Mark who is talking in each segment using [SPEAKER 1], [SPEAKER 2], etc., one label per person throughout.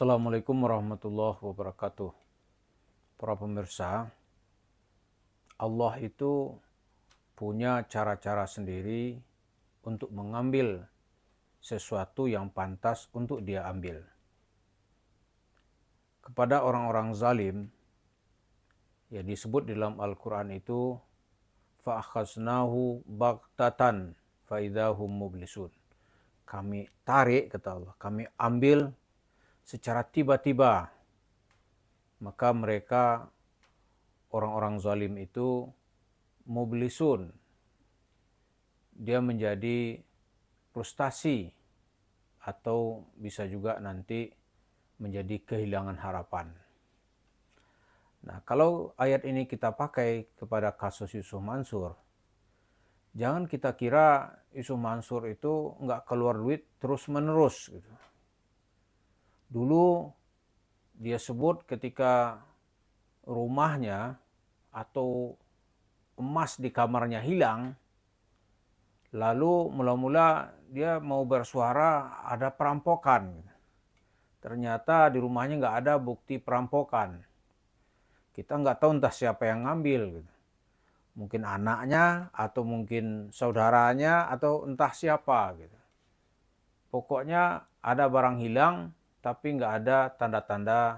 [SPEAKER 1] Assalamualaikum warahmatullahi wabarakatuh. Para pemirsa, Allah itu punya cara-cara sendiri untuk mengambil sesuatu yang pantas untuk dia ambil. Kepada orang-orang zalim, ya disebut di dalam Al-Quran itu, فَأَخَذْنَاهُ بَغْتَةً فَإِذَا هُمْ مُبْلِسُونَ. Kami tarik, kata Allah, kami ambil secara tiba-tiba. Maka mereka, orang-orang zalim itu, mublisun. Dia menjadi frustasi atau bisa juga nanti menjadi kehilangan harapan. Nah, kalau ayat ini kita pakai kepada kasus Yusuf Mansur, jangan kita kira Yusuf Mansur itu nggak keluar duit terus-menerus. Gitu. Dulu dia sebut ketika rumahnya atau emas di kamarnya hilang, lalu mula-mula dia mau bersuara ada perampokan. Ternyata di rumahnya nggak ada bukti perampokan. Kita nggak tahu entah siapa yang ngambil. Mungkin anaknya, atau mungkin saudaranya, atau entah siapa. Pokoknya ada barang hilang, tapi nggak ada tanda-tanda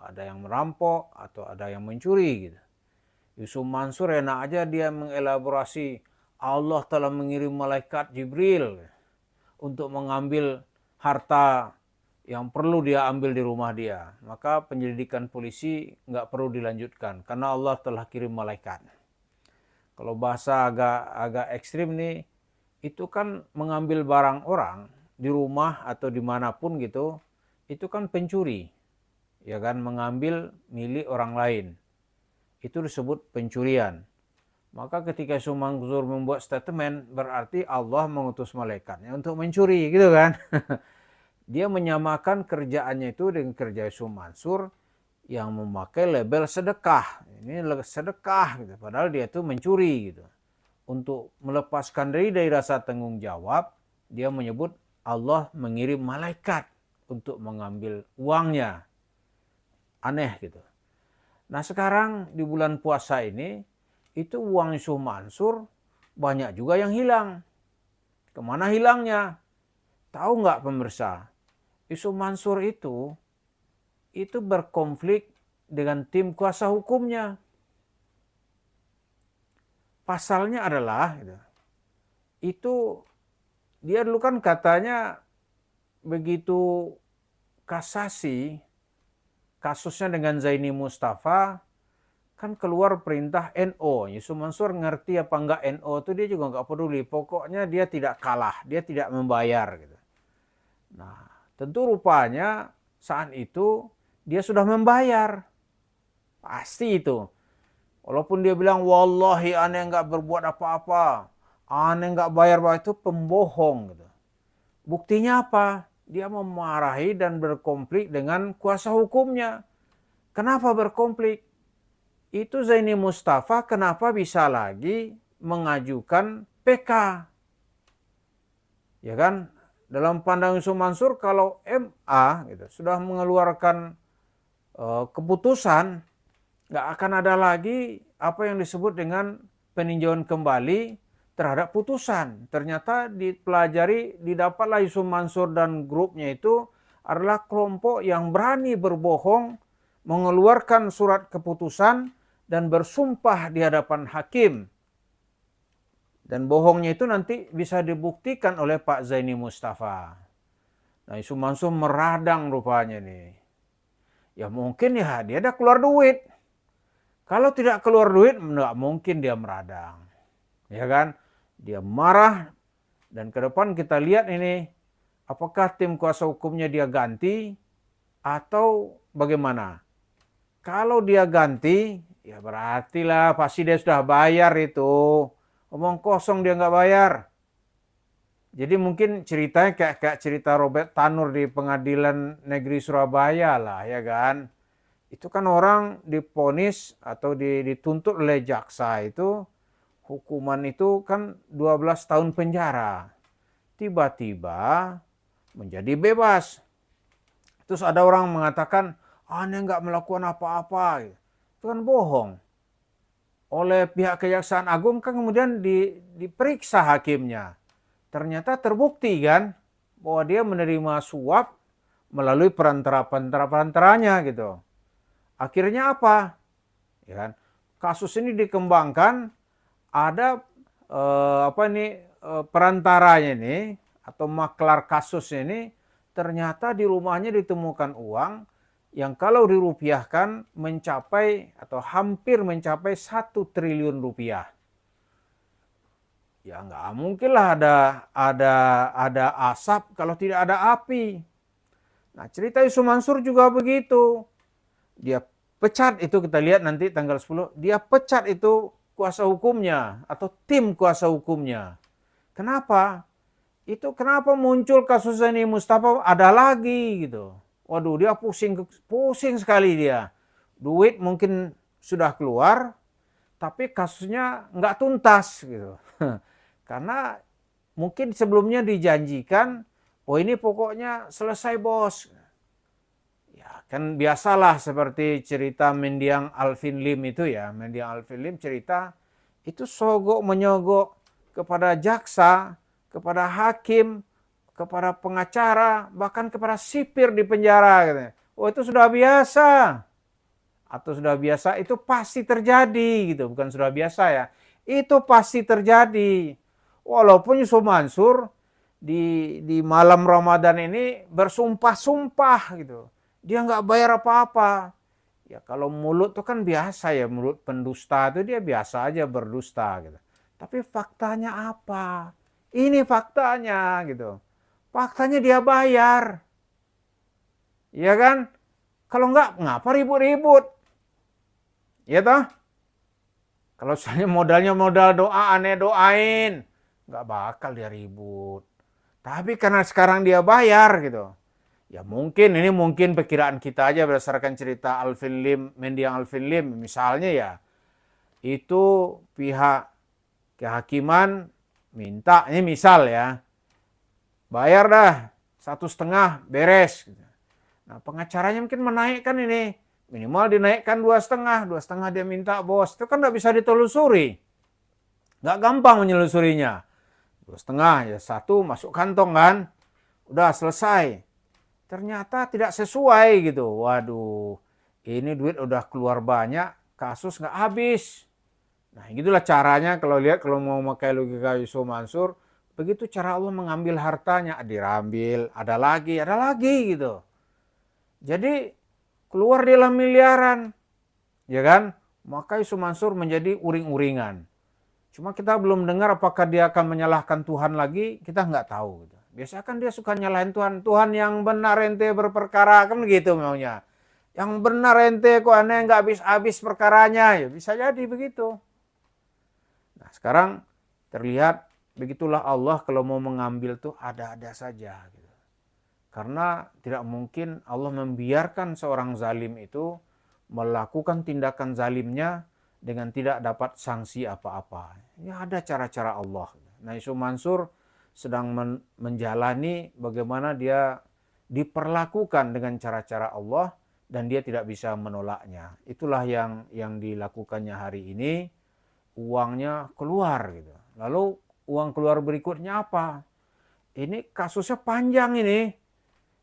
[SPEAKER 1] ada yang merampok atau ada yang mencuri. Yusuf Mansur enak aja dia mengelaborasi, Allah telah mengirim malaikat Jibril untuk mengambil harta yang perlu dia ambil di rumah dia. Maka penyelidikan polisi nggak perlu dilanjutkan karena Allah telah kirim malaikat. Kalau bahasa agak ekstrim nih, itu kan mengambil barang orang di rumah atau dimanapun gitu, itu kan pencuri, ya kan, mengambil milik orang lain. Itu disebut pencurian. Maka ketika Yusuf Mansur membuat statement, berarti Allah mengutus malaikatnya untuk mencuri, gitu kan. Dia menyamakan kerjaannya itu dengan kerja Yusuf Mansur yang memakai label sedekah. Ini sedekah, gitu. Padahal dia itu mencuri, gitu. Untuk melepaskan diri dari rasa tanggung jawab, dia menyebut Allah mengirim malaikat untuk mengambil uangnya. Aneh, gitu. Nah sekarang di bulan puasa ini, itu uang Yusuf Mansur banyak juga yang hilang. Kemana hilangnya? Tahu nggak pemirsa? Yusuf Mansur itu berkonflik dengan tim kuasa hukumnya. Pasalnya adalah, itu dia dulu kan katanya begitu kasasi kasusnya dengan Zaini Mustafa, kan keluar perintah NO. Yusuf Mansur ngerti apa enggak NO itu dia juga enggak peduli. Pokoknya dia tidak kalah, dia tidak membayar. Gitu. Nah, tentu rupanya saat itu dia sudah membayar. Pasti itu. Walaupun dia bilang, wallahi aneh enggak berbuat apa-apa. Aneh enggak bayar, itu pembohong. Gitu. Buktinya apa? Dia memarahi dan berkonflik dengan kuasa hukumnya. Kenapa berkonflik? Itu Zaini Mustafa kenapa bisa lagi mengajukan PK? Ya kan? Dalam pandangan Yusuf Mansur, kalau MA sudah mengeluarkan keputusan, nggak akan ada lagi apa yang disebut dengan peninjauan kembali terhadap putusan. Ternyata dipelajari, didapatlah Yusuf Mansur dan grupnya itu adalah kelompok yang berani berbohong, mengeluarkan surat keputusan, dan bersumpah di hadapan hakim. Dan bohongnya itu nanti bisa dibuktikan oleh Pak Zaini Mustafa. Nah, Yusuf Mansur meradang rupanya nih. Ya mungkin ya dia ada keluar duit. Kalau tidak keluar duit, nggak mungkin dia meradang. Ya kan? Dia marah, dan ke depan kita lihat ini, apakah tim kuasa hukumnya dia ganti, atau bagaimana. Kalau dia ganti, ya berarti lah pasti dia sudah bayar itu. Omong kosong dia nggak bayar. Jadi mungkin ceritanya kayak cerita Robert Tanur di Pengadilan Negeri Surabaya lah, ya kan. Itu kan orang diponis atau dituntut oleh jaksa itu, hukuman itu kan 12 tahun penjara. Tiba-tiba menjadi bebas. Terus ada orang mengatakan, Anda nggak melakukan apa-apa. Itu kan bohong. Oleh pihak Kejaksaan Agung kan kemudian diperiksa hakimnya. Ternyata terbukti kan bahwa dia menerima suap melalui perantaranya gitu. Akhirnya apa? Ya kan? Kasus ini dikembangkan, ada perantaranya ini atau maklar kasus ini, ternyata di rumahnya ditemukan uang yang kalau dirupiahkan mencapai atau hampir mencapai 1 triliun rupiah. Ya nggak mungkin lah ada asap kalau tidak ada api. Nah, cerita Yusuf Mansur juga begitu. Dia pecat itu, kita lihat nanti tanggal 10, dia pecat itu kuasa hukumnya atau tim kuasa hukumnya. Kenapa? Itu kenapa muncul kasus ini Mustafa ada lagi gitu. Waduh, dia pusing sekali dia. Duit mungkin sudah keluar, tapi kasusnya nggak tuntas gitu. Karena mungkin sebelumnya dijanjikan, oh ini pokoknya selesai bos. Ya kan biasalah seperti cerita Mendiang Alvin Lim itu ya. Mendiang Alvin Lim cerita itu sogok menyogok kepada jaksa, kepada hakim, kepada pengacara, bahkan kepada sipir di penjara. Katanya. Oh itu sudah biasa. Atau sudah biasa itu pasti terjadi gitu. Bukan sudah biasa ya. Itu pasti terjadi. Walaupun Yusuf Mansur di malam Ramadan ini bersumpah-sumpah gitu. Dia nggak bayar apa-apa. Ya kalau mulut itu kan biasa ya, mulut pendusta itu dia biasa aja berdusta gitu. Tapi faktanya apa? Ini faktanya gitu. Faktanya dia bayar. Iya kan? Kalau nggak, ngapa ribut-ribut? Iya toh? Kalau misalnya modalnya modal doa, aneh doain. Nggak bakal dia ribut. Tapi karena sekarang dia bayar gitu. Ya mungkin perkiraan kita aja berdasarkan cerita Alvin Lim, Mendiang Alvin Lim. Misalnya ya, itu pihak kehakiman minta, ini misal ya, bayar dah 1,5 beres. Nah pengacaranya mungkin menaikkan ini, minimal dinaikkan 2,5, 2,5 dia minta bos, itu kan nggak bisa ditelusuri, nggak gampang menyelusurinya. 2,5 ya 1 masuk kantong kan, udah selesai. Ternyata tidak sesuai gitu, waduh, ini duit udah keluar banyak, kasus nggak habis. Nah gitulah caranya kalau mau pakai logika Yusuf Mansur, begitu cara Allah mengambil hartanya, diambil, ada lagi gitu. Jadi keluar dalam miliaran, ya kan? Maka Yusuf Mansur menjadi uring-uringan. Cuma kita belum dengar apakah dia akan menyalahkan Tuhan lagi, kita nggak tahu. Gitu. Biasanya kan dia suka nyalahin Tuhan. Tuhan yang benar ente berperkara, kan begitu maunya. Yang benar ente kok aneh nggak habis-habis perkaranya, ya bisa jadi begitu. Nah sekarang terlihat begitulah Allah kalau mau mengambil tuh ada-ada saja. Gitu. Karena tidak mungkin Allah membiarkan seorang zalim itu melakukan tindakan zalimnya dengan tidak dapat sanksi apa-apa. Ini ada cara-cara Allah. Nah Yusuf Mansur sedang menjalani bagaimana dia diperlakukan dengan cara-cara Allah dan dia tidak bisa menolaknya. Itulah yang dilakukannya hari ini. Uangnya keluar gitu. Lalu uang keluar berikutnya apa? Ini kasusnya panjang ini.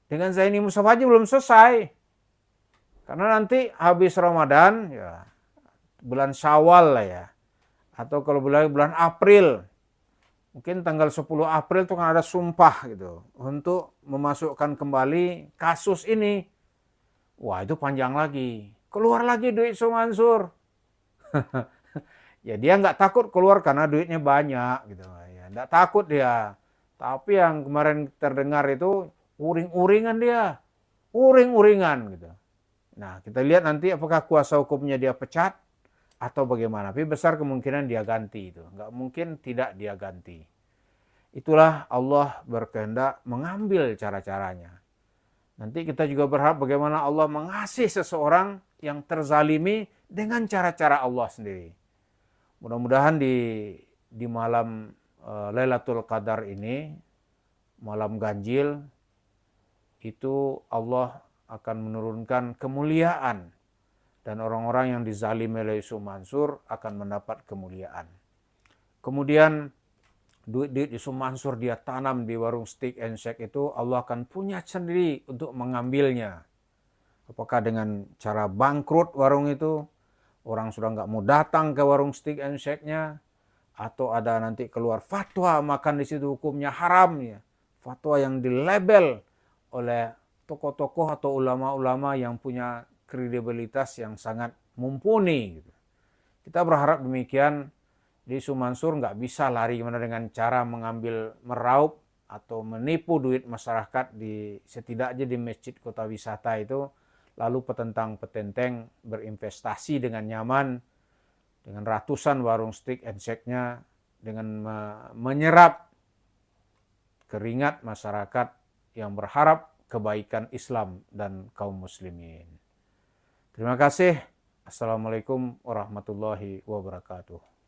[SPEAKER 1] Dengan Zaini Mustafa aja belum selesai. Karena nanti habis Ramadan ya bulan Syawal lah ya. Atau kalau bulan April. Mungkin tanggal 10 April itu kan ada sumpah gitu. Untuk memasukkan kembali kasus ini. Wah itu panjang lagi. Keluar lagi duit Yusuf Mansur. Ya dia nggak takut keluar karena duitnya banyak gitu. Ya, nggak takut dia. Tapi yang kemarin terdengar itu uring-uringan dia. Uring-uringan gitu. Nah kita lihat nanti apakah kuasa hukumnya dia pecat atau bagaimana. Tapi besar kemungkinan dia ganti itu. Nggak mungkin tidak dia ganti. Itulah Allah berkehendak mengambil cara-caranya. Nanti kita juga berharap bagaimana Allah mengasihi seseorang yang terzalimi dengan cara-cara Allah sendiri. Mudah-mudahan di malam Lailatul Qadar ini, malam ganjil, itu Allah akan menurunkan kemuliaan. Dan orang-orang yang dizalimi oleh Yusuf Mansur akan mendapat kemuliaan. Kemudian duit-duit Yusuf Mansur dia tanam di warung steak and shake itu, Allah akan punya sendiri untuk mengambilnya. Apakah dengan cara bangkrut warung itu, orang sudah nggak mau datang ke warung steak and shake-nya, atau ada nanti keluar fatwa makan di situ hukumnya haram ya. Fatwa yang dilabel oleh tokoh-tokoh atau ulama-ulama yang punya kredibilitas yang sangat mumpuni. Kita berharap demikian. Yusuf Mansur nggak bisa lari kemana dengan cara mengambil meraup atau menipu duit masyarakat di setidaknya di masjid kota wisata itu, lalu petentang-petenteng berinvestasi dengan nyaman dengan ratusan warung steak and shake-nya, dengan menyerap keringat masyarakat yang berharap kebaikan Islam dan kaum muslimin. Terima kasih. Assalamualaikum warahmatullahi wabarakatuh.